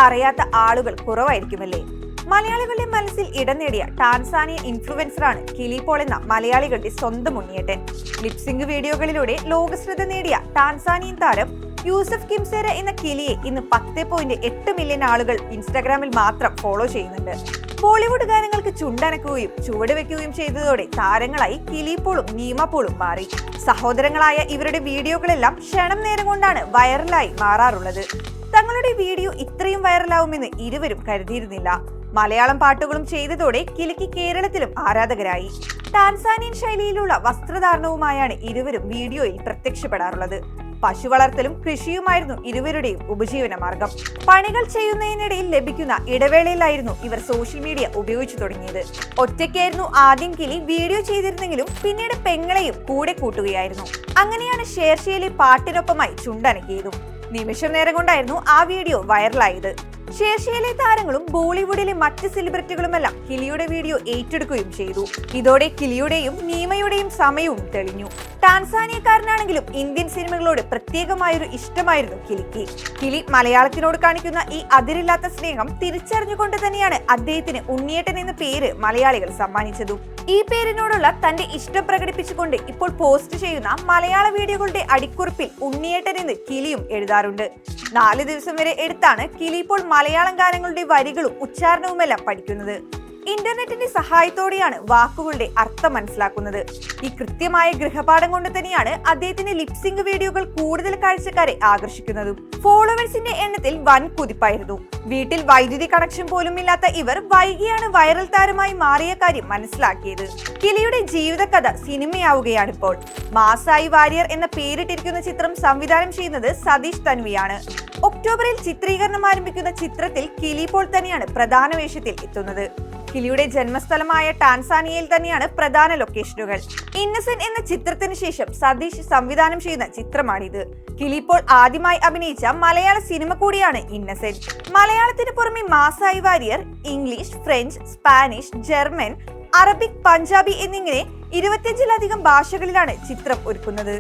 അറിയാത്ത ആളുകൾ കുറവായിരിക്കുമല്ലേ? മലയാളികളുടെ മനസ്സിൽ ഇടം നേടിയ ടാൻസാനിയ ഇൻഫ്ലുവൻസറാണ് കിലി പോൾ എന്ന മലയാളികളുടെ സ്വന്തം ഉണ്ണിയേട്ടൻ. ലിപ്സിംഗ് വീഡിയോകളിലൂടെ ലോകശ്രദ്ധ നേടിയ ടാൻസാനിയൻ താരം യൂസഫ് കിംസേര എന്ന കിലിയെ ഇന്ന് 10.8 മില്യൺ ആളുകൾ ഇൻസ്റ്റാഗ്രാമിൽ മാത്രം ഫോളോ ചെയ്യുന്നുണ്ട്. ബോളിവുഡ് ഗാനങ്ങൾക്ക് ചുണ്ടനക്കുകയും ചുവടുവെക്കുകയും ചെയ്തതോടെ താരങ്ങളായി കിലി പോളും നീമ പോളും മാറി. സഹോദരങ്ങളായ ഇവരുടെ വീഡിയോകളെല്ലാം ക്ഷണം നേരം കൊണ്ടാണ് വൈറലായി മാറാറുള്ളത്. തങ്ങളുടെ വീഡിയോ ഇത്രയും വൈറലാവുമെന്ന് ഇരുവരും കരുതിയിരുന്നില്ല. മലയാളം പാട്ടുകളും ചെയ്തതോടെ കിലിക്ക് കേരളത്തിലും ആരാധകരായി. ടാൻസാനിയൻ ശൈലിയിലുള്ള വസ്ത്രധാരണവുമായാണ് ഇരുവരും വീഡിയോയിൽ പ്രത്യക്ഷപ്പെടാറുള്ളത്. പശു വളർത്തലും കൃഷിയുമായിരുന്നു ഇരുവരുടെയും ഉപജീവന മാർഗം. പണികൾ ചെയ്യുന്നതിനിടയിൽ ലഭിക്കുന്ന ഇടവേളയിലായിരുന്നു ഇവർ സോഷ്യൽ മീഡിയ ഉപയോഗിച്ചു തുടങ്ങിയത്. ഒറ്റയ്ക്കായിരുന്നു ആദ്യം കിലി വീഡിയോ ചെയ്തിരുന്നെങ്കിലും പിന്നീട് പെങ്ങളെയും കൂടെ കൂട്ടുകയായിരുന്നു. അങ്ങനെയാണ് ഷേർഷയിലെ പാട്ടിനൊപ്പമായി ചുണ്ടനക്കിയതും. നിമിഷം നേരം കൊണ്ടായിരുന്നു ആ വീഡിയോ വൈറലായത്. ഷേർഷയിലെ താരങ്ങളും ബോളിവുഡിലെ മറ്റ് സെലിബ്രിറ്റികളുമെല്ലാം കിലിയുടെ വീഡിയോ ഏറ്റെടുക്കുകയും ചെയ്തു. ഇതോടെ കിലിയുടെയും നീമയുടെയും സമയവും തെളിഞ്ഞു. ടാൻസാനിയക്കാരനാണെങ്കിലും ഇന്ത്യൻ സിനിമകളോട് പ്രത്യേകമായൊരു ഇഷ്ടമായിരുന്നു കിലിക്ക്. കിലി മലയാളത്തിനോട് കാണിക്കുന്ന ഈ അതിരില്ലാത്ത സ്നേഹം തിരിച്ചറിഞ്ഞുകൊണ്ട് തന്നെയാണ് അദ്ദേഹത്തിന് ഉണ്ണിയേട്ടൻ എന്ന പേര് മലയാളികൾ സമ്മാനിച്ചതും. ഈ പേരിനോടുള്ള തന്റെ ഇഷ്ടം പ്രകടിപ്പിച്ചുകൊണ്ട് ഇപ്പോൾ പോസ്റ്റ് ചെയ്യുന്ന മലയാള വീഡിയോകളുടെ അടിക്കുറിപ്പിൽ ഉണ്ണിയേട്ടൻ എന്ന് കിലിയും എഴുതാറുണ്ട്. 4 ദിവസം വരെ എടുത്താണ് കിലി ഇപ്പോൾ മലയാളം ഗാനങ്ങളുടെ വരികളും ഉച്ചാരണവുമെല്ലാം പഠിക്കുന്നത്. ഇന്റർനെറ്റിന്റെ സഹായത്തോടെയാണ് വാക്കുകളുടെ അർത്ഥം മനസ്സിലാക്കുന്നത്. ഈ കൃത്യമായ ഗൃഹപാഠം കൊണ്ട് തന്നെയാണ് അദ്ദേഹത്തിന്റെ ലിപ്സിംഗ് വീഡിയോകൾ കൂടുതൽ കാഴ്ചക്കാരെ ആകർഷിക്കുന്നതും. ഫോളോവേഴ്സിന്റെ എണ്ണത്തിൽ വൻ കുതിപ്പായിരുന്നു. വീട്ടിൽ വൈദ്യുതി കണക്ഷൻ പോലും ഇല്ലാത്ത ഇവർ വൈകിയാണ് വൈറൽ താരമായി മാറിയ കാര്യം മനസ്സിലാക്കിയത്. കിലിയുടെ ജീവിതകഥ സിനിമയാവുകയാണിപ്പോൾ. മാസായി വാരിയർ എന്ന പേരിട്ടിരിക്കുന്ന ചിത്രം സംവിധാനം ചെയ്യുന്നത് സതീഷ് തൻവിയാണ്. ഒക്ടോബറിൽ ചിത്രീകരണം ആരംഭിക്കുന്ന ചിത്രത്തിൽ കിലി പോൾ തന്നെയാണ് പ്രധാന വേഷത്തിൽ എത്തുന്നത്. കിലിയുടെ ജന്മസ്ഥലമായ ടാൻസാനിയയിൽ തന്നെയാണ് പ്രധാന ലൊക്കേഷനുകൾ. ഇന്നസെന്റ് എന്ന ചിത്രത്തിന് ശേഷം സതീഷ് സംവിധാനം ചെയ്യുന്ന ചിത്രമാണിത്. കിലി പോൾ ആദ്യമായി അഭിനയിച്ച മലയാള സിനിമ കൂടിയാണ് ഇന്നസെന്റ്. മലയാളത്തിന് പുറമെ Maasai warrior English, French, Spanish, German, Arabic, Punjabi എന്നിങ്ങനെ 25-ലധികം ഭാഷകളിലാണ് ചിത്രം ഒരുക്കുന്നത്.